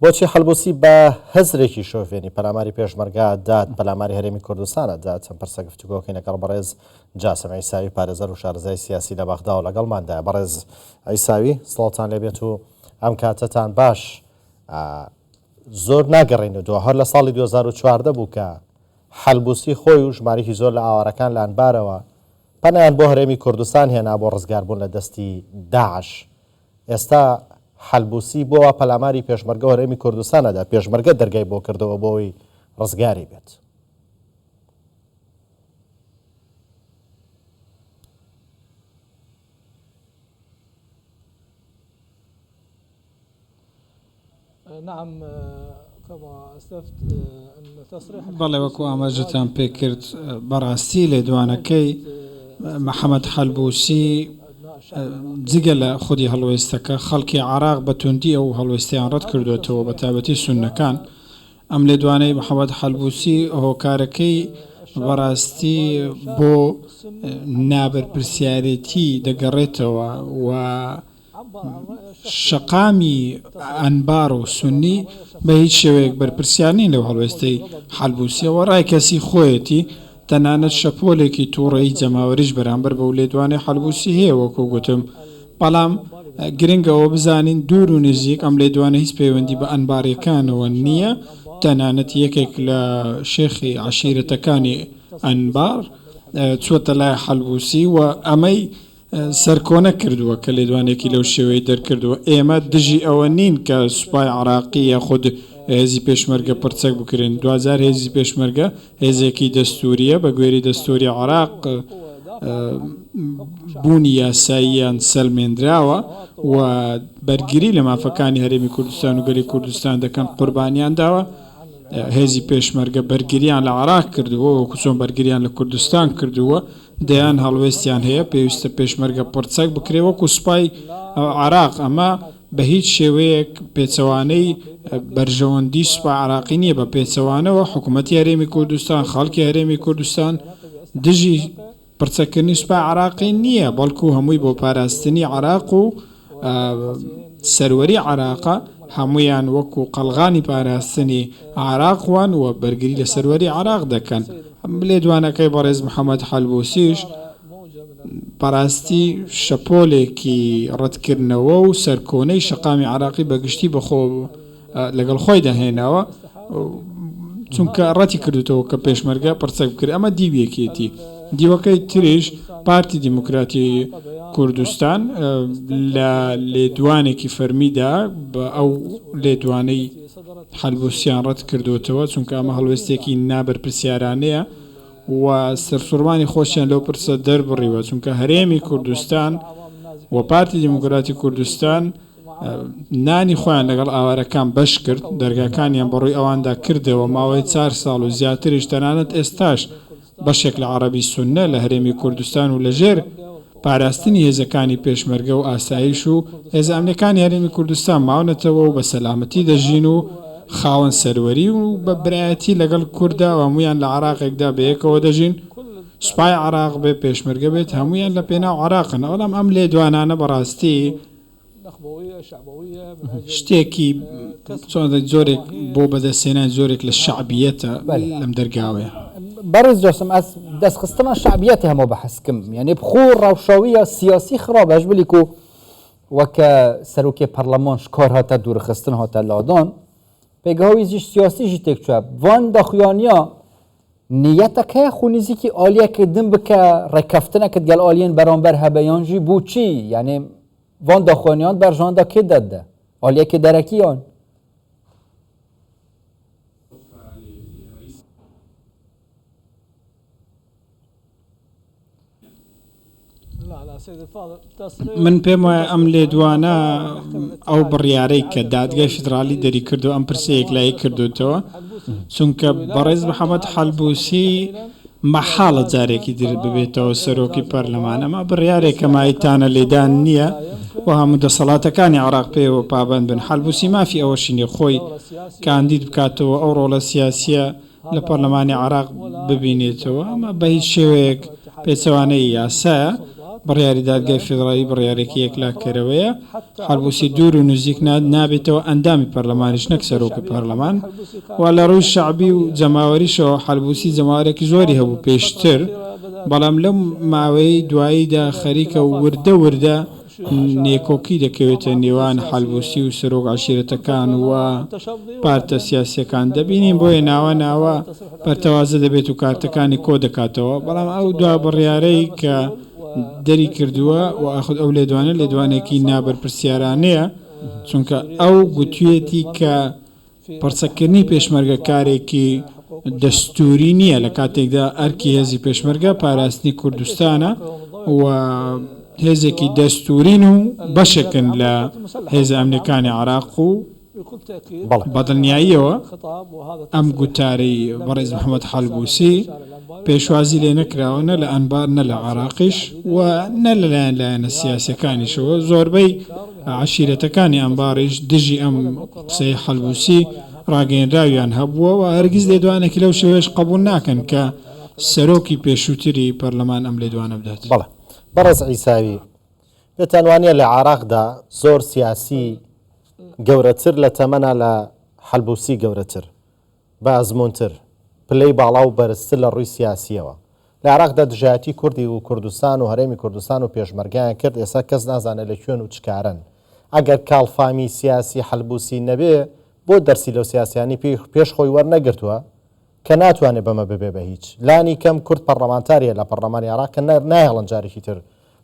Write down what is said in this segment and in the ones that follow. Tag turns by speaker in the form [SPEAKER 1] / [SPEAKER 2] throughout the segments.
[SPEAKER 1] بۆچی هەڵبوسی بە هەزرێکی شۆڤێنی پەلاماری پێشمەرگا داد پەلاماری هەرێمی کوردستانە دا چەند پرسە گفتوگۆکەی لەگەڵ بەڕێز جاسم عیساوی پارێزەر و شارەزای سیاسی لە بەغدا و لەگەڵماندا. بەڕێز عیساوی سڵاتان لێبێت و ئەم کاتەتان باش. زۆر ناگەڕێنەوە هەر لە ساڵی 2014 بوو کە هەڵبوسی خۆی و ژمارەی زۆر لە ئاوارەکان لە ئەنبارەوە پەنایان بۆ هەرێمی کوردستان هێنا بۆ ڕزگاربوون لە دەستی داعش. ئێستا هەڵبوسی بۆەوە پەلاماری پێشمەرگە و هەرێمی کوردستانەدا پێشمەرگە دەرگای بۆ کردەوە بۆی ڕزگاری بێت.
[SPEAKER 2] نعم كما أسلفت أن تصريح
[SPEAKER 3] بەڵێ وەکو ئاماژەتان پێ کرد بەڕاستی لێدوانەکەی محەممەد هەڵبوسی جگە لە خودی هەڵوێستەکە خەڵکی عراق بە توندی ئەو هەڵوێستیان ڕەت کردوێتەوە بە تایبەتی سوننەکان. ئەم لێدوانەی محەممەد هەڵبوسی هۆکارەکەی بەڕاستی بۆ نابەرپرسیارەتی دەگەڕێتەوە و شەقامی ئەنبار و سونی بە هیچ شێوەیەک بەرپرسیانی لەو هەڵوێستەی هەڵبوسیەوە ڕای کەسی خۆیەتی تەنانەت شەپۆلێکی تووڕەیی جەماوەریش بەرامبەر بە لێدوانەی هەڵبوسی هەیە وەکو گوتم. بەڵام گرنگەوە بزانین دوور و نزیک ئەم لێدوانە هیچ پەیوەندی بە ئەنبارەکانەوە نییە. تەنانەت یەکێک لە شێخی عەشیرەتەکانی ئەنبار چووەتە لای هەڵبوسی و ئەمەی سەرکۆنە کردووە کە لێدوانێکی لەو شێوەی دەرکردووە. ئێمە دژی ئەوە نین کە سوپای عراقی یاخود هێزی پێشمەرگە پرچەک بکرێن. 2000 هێزی پێشمەرگە هێزێکی دەستوریە بە گوێری دەستوری عراق بوونی یاساییان سەلمێنراوە و بەرگری لە مافەکانی هەرێمی کوردستان و گەلی کوردستان دەکەن قوربانیان داوە. هێزی پێشمەرگە بەرگریان لە عراق کردووە وەکو چۆن بەرگریان لە کوردستان کردووە. دەیان هەڵوێستیان هەیە پێویستە پێشمەرگە پرچەک بکرێ وەکو سوپای عراق. ئەمە بە هیچ شێوەیەک پێچەوانەی بەرژەوەندی سوپای عراقی نییە. بە پێچەوانەوە حکوومەتی هەرێمی کوردستان خەڵکی هەرێمی کوردستان دژی پرچەکردنی سوپای عراقی نییە، بەڵکو هەمووی بۆ پاراستنی عراق و سەروەری عراقە. هەمویان وەکو قەلغانی پاراستنی عراقوان و بەرگری لە سەروەری عراق دەکەن. لێدوانەکەی بەڕێز محەممەد هەڵبوسیش بەڕاستی شەپۆلێکی ڕەتکردنەوە و سەرکۆنەی شەقامی عراقی بەگشتی بەخۆ لەگەڵ خۆی دەهێناوە چونکە ڕەتی کردوتەوە کە پێشمەرگە پرچەک بکرێت. ئەمە دیویەکێتی. دیوەکەی تریش پارتی دیموکراتی کوردستان لە لێدوانێکی فەرمیدا بە ئەو لێدوانەی هەڵبوسیان ڕەت کردوتەوە چونکە ئەمە هەڵوێستێکی نابەرپرسیارانەیە و سەرسوڕمانی خۆشیان لەو پرسە دەربڕیوە چونکە هەرێمی کوردستان و پارتی دیموکراتی کوردستان نانی خۆیان لەگەڵ ئاوارەکان بەش کرد. دەرگاکانیان بەڕووی ئەواندا کردەوە ماوەی 4 ساڵ و زیاتریش. تەنانەت ئێستاش بەشێک لە عەرەبی سوننە لە هەرێمی کوردستان و لەژێر پاراستنی هێزەکانی پێشمەرگە و ئاسایش و هێز ئەمنیەکانی هەرێمی کوردستان ماونەتەوە و بە سەلامەتی دەژین و خاوەن سەروەری و بە برایەتی لەگەڵ کووردا و هەمویان لە عراقێکدا بەیەکەوە دەژین. سوپای عراق بێ پێشمەرگە بێت هەمویان لە پێناو عراقن. بەڵام ئەم لێدوانانە بەڕاستی شتێکی زۆرێک بۆ بەدەستێنان زۆرێک لە شعبیەتە لەم دەرگاوەیە.
[SPEAKER 4] بەڕێز جاسم ئەس دەستخستنە شعبیەتی هەموو بەحەسکم یعنی بخۆ ڕەوشاویە سیاسی خراپەش بلیکو وەکە سەرۆکی پەرلەمان شکار هاتە دوورخستن هاتە لادان پێگەهاویزیش سیاسیژی تێکچوە وان دەخویانیا نیەتەکە خونیزیکی ئالیەکە دم بکە ڕێکەفتنەکەت گەل ئالین بەرامبەر هەبەیانژی بوو چی یعنی وان دەخوانیان بەرژاندا کێ دەدە ئالیەکە دەرەکیان
[SPEAKER 3] من پێم وایە ئەم لێدوانە ئەو بڕیارەی کە دادگای فیدرالی دەری کردو ئەم پرسەیەک لای کردوتەوە چونکە بەڕێز محەممەد هەڵبوسی مەحاڵە جارێکی در ببێتەوە سەرۆکی پەرلەمان. ئەمە بڕیارێکە مایتانە لێدان نییە و هەموو دەسەڵاتەکانی عراق پێوە پابند بن. هەڵبوسی مافی ئەوەشینێ خۆی کاندید بکاتەوە ئەو ڕۆڵە سیاسیە لە پەرلەمانی عراق ببینێتەوە. ئەمە بە هیچ شێوەیەک پێچەوانەی یاسایە بڕیاری دادگای فێدراڵی بڕیارێکی یەکلاکەرەوەیە هەڵبوسی دوور و نزیک نابێتەوە ئەندامی پەرلەمانیش نەک سەرۆکی پەرلەمان و لە ڕووی شەعبی و جەماوەریشەوە هەڵبوسی جەماوەرێکی زۆری هەبوو پێشتر بەڵام لەم ماوەی دواییدا خەریکە وردە نێکۆکی دەکەوێتە نێوان هەڵبوسی و سەرۆک عەشیرەتەکان و پارتە سیاسیەکان دەبینین بۆیە ناوە پەرتەوازە دەبێت و کارتەکانی کۆ دەکاتەوە بەڵام ئەو دوا بڕیارەی کە دەری کردووە و ئاخود ئەو لێدوانێکی نابەرپرسیارانەیە چونکە ئەو گوتوێتی کە پڕچەکردنی پێشمەرگە کارێکی دەستوری نییە لە کاتێکدا ئەرکی هێزی پێشمەرگە پاراستنی کوردستانە و هێزێکی دەستورین و بەشێکن لە هێز ئەمنیەکانی عێراق و بەدڵنیاییەوە ئەم گوتارەی بەڕێز محەممەد حەلبوسی پێشوازی لێ نەکراوە نە لە ئەنبار نە لە عێراقیش و نە لەلایەن لایەنە سیاسیەکانیشەوە زۆربەی عەشیرەتەکانی ئەنباریش دژی ئەم قسەی حەلبوسی ڕاگەیەنراویان هەبووە و هەرگیز لێدوانێکی لەو شێوەیەش قبول ناکەن کە سەرۆکی پێشووتری پەرلەمان ئەم لێدوانە بدات.
[SPEAKER 1] بەڕێز عیساوی دەتانوانە لە عێراقدا زۆر سیاسی گەورەتر لە تەمەنە لە حەلبوسی گەورەتر بە ئەزمونتر پلەی باڵا و بەرزتر لە ڕووی سیاسیەوە لە عێراقدا دژایەتی کوردی و کوردستان و هەرێمی کوردستان و پێشمەرگیان کرد ئێستا کەس نازانێت لە کوێن و چکارن ئەگەر کاڵفامی سیاسی حەلبوسی نەبێ بۆ دەرسی لەو سیاسیانی پێش خۆی وەرنەگرتووە کە ناتوانێت بەمە ببێ بە هیچ لانی کەم کورد پەرلەمانتاریە لە پەرلەمانی عێراق کە نایهڵەن جارێکی تر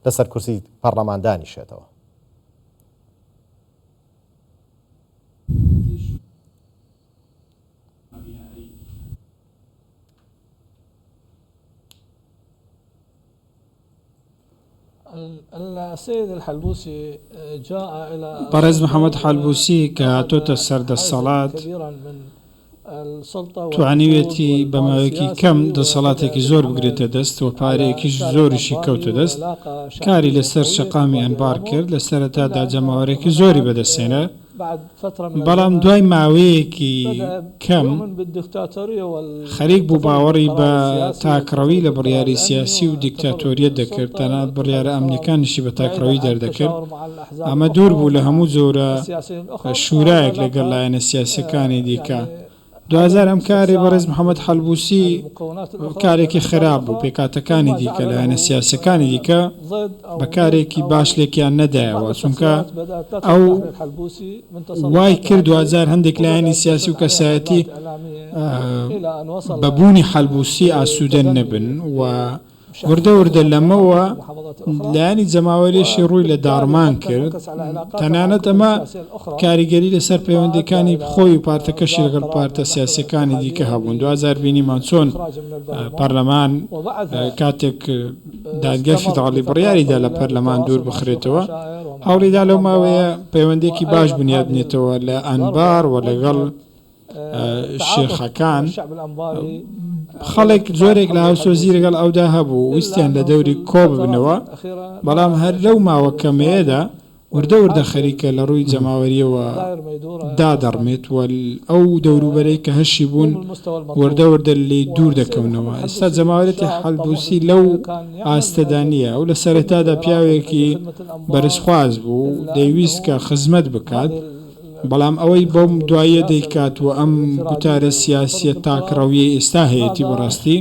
[SPEAKER 1] لەسەر کورسی پەرلەمان دانیشێتەوە.
[SPEAKER 2] السيد الحلبوسي جاء إلى
[SPEAKER 3] بەڕێز محەممەد حەلبوسی کە هاتۆتە سەردەسەڵات توانیوێتی بەماوەیەکی کەم دەسەڵاتێکی زۆر بگرێتە دەست و پارەیەکیش زۆریشی کەوتە دەست کاری لەسەر شەقامی ئەنبار کرد لە سەرەتادا جەماوەرێکی زۆری بەدەستێنە بەڵام دوای ماوەیەکی کەم خەریک بوو باوەڕی بە تاکڕەوی لە بڕیاری سیاسی و دیکتاتۆریەت دەکرد تەنانەت بڕیارە ئەمنیەکانیشی بە تاکڕەوی دەردەکرد ئەمە دوور بوو لە هەموو جۆرە شورایەک لەگەڵ لایەنە سیاسیەکانی دیکە 2000 ئەم کاری بەڕێز محەممەد حەلبوسی کارێکی خراپ بوو پێکاتەکانی دیکە لایەنە سیاسیەکانی دیکە بە کارێکی باش لێکیان نەدایەوە چونکە ئەو وای کرد 2000 هەندێک لایەنی سیاسی و کەسایەتی بەبوونی حەلبوسی ئاسوودە نەبن و وردە لەمەوە لایەنی جەماوەریشی ڕووی لە داڕمان کرد تەنانەت ئەمە کاریگەری لەسەر پەیوەندیەکانی خۆی و پارتەکەشی لەگەڵ پارتە سیاسیەکانی دیکە هەبوون 2000 بینیمان چۆن پەرلەمان کاتێک دادگای فێدراڵی بڕیاریدا لە پەرلەمان دوور بخرێتەوە هەوڵیدا لەو ماوەیە پەیوەندێکی باش بنیاد بنێتەوە لە ئەنبار و لەگەڵ شێخەکان خەڵک زۆرێک لە هاوسۆزی لەگەڵ ئەودا هەبوو ویستیان لە دەوری کۆ ببنەوە بەڵام هەر لەو ماوەکەمەیەدا وردە خەریکە لە ڕووی جەماوەریەوە دادەڕمێت و ئەو دەوروبەرەی کە هەشی بوون وردە لێ دوور دەکەونەوە ئێستا جەماوەرێتی حەلبوسی لەو ئاستەدانیە ئەو لە سەرەتادا پیاوێکی بەرزخواز بوو دەیویست کە خزمەت بکات بەڵام ئەوەی بۆم دوایە دەیکات و ئەم گوتارە سیاسیە تاکڕەویە ئێستا هەیەی بەڕاستی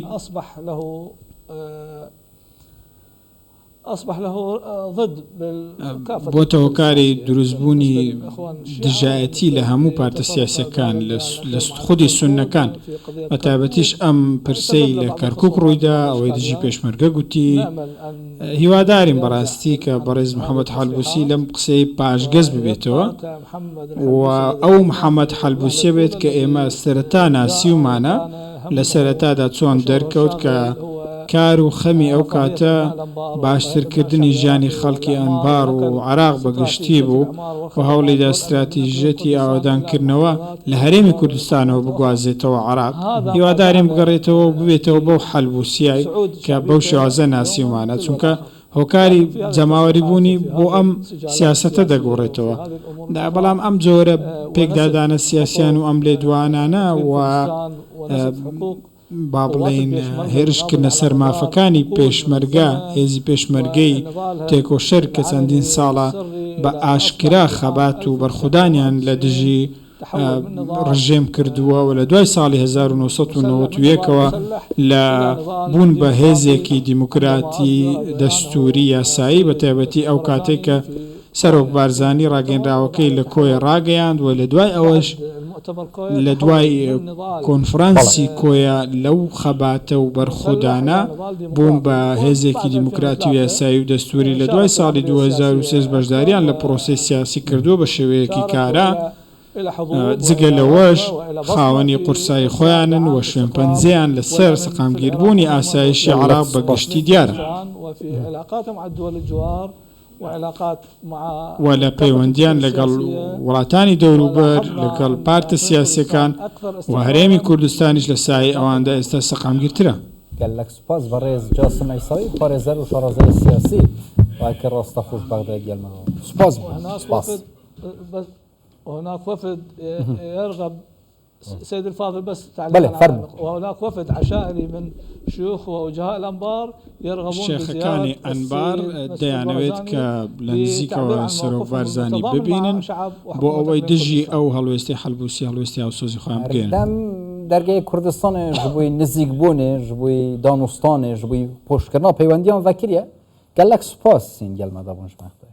[SPEAKER 2] أصبح له ضد بالكافة
[SPEAKER 3] بۆتەوە کاری دروستبوونی دژایەتی لە هەموو پارتە سیاسیەکان لە خودی سوننەکان بە تایبەتیش ئەم پرسەی لە کەرکووک ڕوویدا ئەوەی دژی پێشمەرگە گوتی هیوادارین بەڕاستی کە بەڕێز محەممەد حەلبوسی لەم قسەی پاشگەز ببێتەوە و ئەو محەممەد حەلبوسیە بێت کە ئێمە سەرەتا ناسیومانە لە سەرەتادا چۆن دەرکەوت کە کار و خەمی ئەو کاتە باشترکردنی ژیانی خەڵکی ئەنبار و عێراق بەگشتی بوو و هەوڵیدا استراتیژەتی ئاوادانکردنەوە لە هەرێمی کوردستانەوە بگوازێتەوە عێراق هیوادارین بگەڕێتەوە و ببێتەوە بەو حەلبوسیای کە بەو شێوازە ناسیومانە چونکە هۆکاری جەماوەری بوونی بۆ ئەم سیاسەتە دەگۆڕێتەوە بەڵام ئەم جۆرە پێکدادانە سیاسیان و ئەم لێدوانانە و با بڵێن هێرشکردنە سەرمافەکانی پێشمەرگە هێزی پێشمەرگەی تێکۆشەر کە چەندین ساڵە بە ئاشکرا خەبات و بەرخودانیان لە دژی ڕژێم کردووە و لە دوای ساڵی 1991ەوە لە بوون بە هێزێکی دیموکراتی دەستوری یاسایی بە تایبەتی ئەو کاتێک کە سەرۆک بارزانی ڕاگەنراوەکەی لە کۆی ڕاگەیاند و لە دوای ئەوەش لە دوای کۆنفرانسی کۆیە لەو خەباتە و بەرخودانە بوون بە هێزێکی دیموکراتی و یاسایی و دەستوری لە دوای ساڵی 2003 بەشداریان لە پرۆسەی سیاسی کردووە بە شێوەیەکی کارا جگە لەوەش خاوەنی قورسایی خۆیانن و شوێنپەنجەیان لەسەر سەقامگیربوونی ئاسایشی عێراق بە گشتی دیارە و لە پەیوەندیان لەگەڵ وڵاتانی دەوروبەر لەگەڵ پارتە سیاسیەکان و هەرێمی کوردستانیش لە سایه ئەواندا ئێستا سەقامگیرترە.
[SPEAKER 4] گەلک سوپاس بەڕێز جاسم عیساوی پارێزەر و شارەزای سیاسی واکە ڕاستەخۆش بەغداد گەلمەوە سوپاس سوپاس.
[SPEAKER 2] وهناك وفد يرغب سيد الفاضل بس
[SPEAKER 4] تعليق
[SPEAKER 2] وهناك وفد عشائري من شيوخ ووجهاء الأنبار يرغبون
[SPEAKER 3] شيخەکانی ئەنبار دەیانەوێت کە لە نزیکەوە سەرۆک بارزانی ببینن بۆ ئەوەی دژی ئەو هەڵوێستی هەڵبووسی هەڵوێستی هاوسۆزی خۆیان بگەن.
[SPEAKER 4] دەرگای کوردستانê ji bo nizîkbûnê ji bo danûstanê ji bo pôşkirina peywendiyên vekiriye gelek spas sîn gelme dabûn ji me.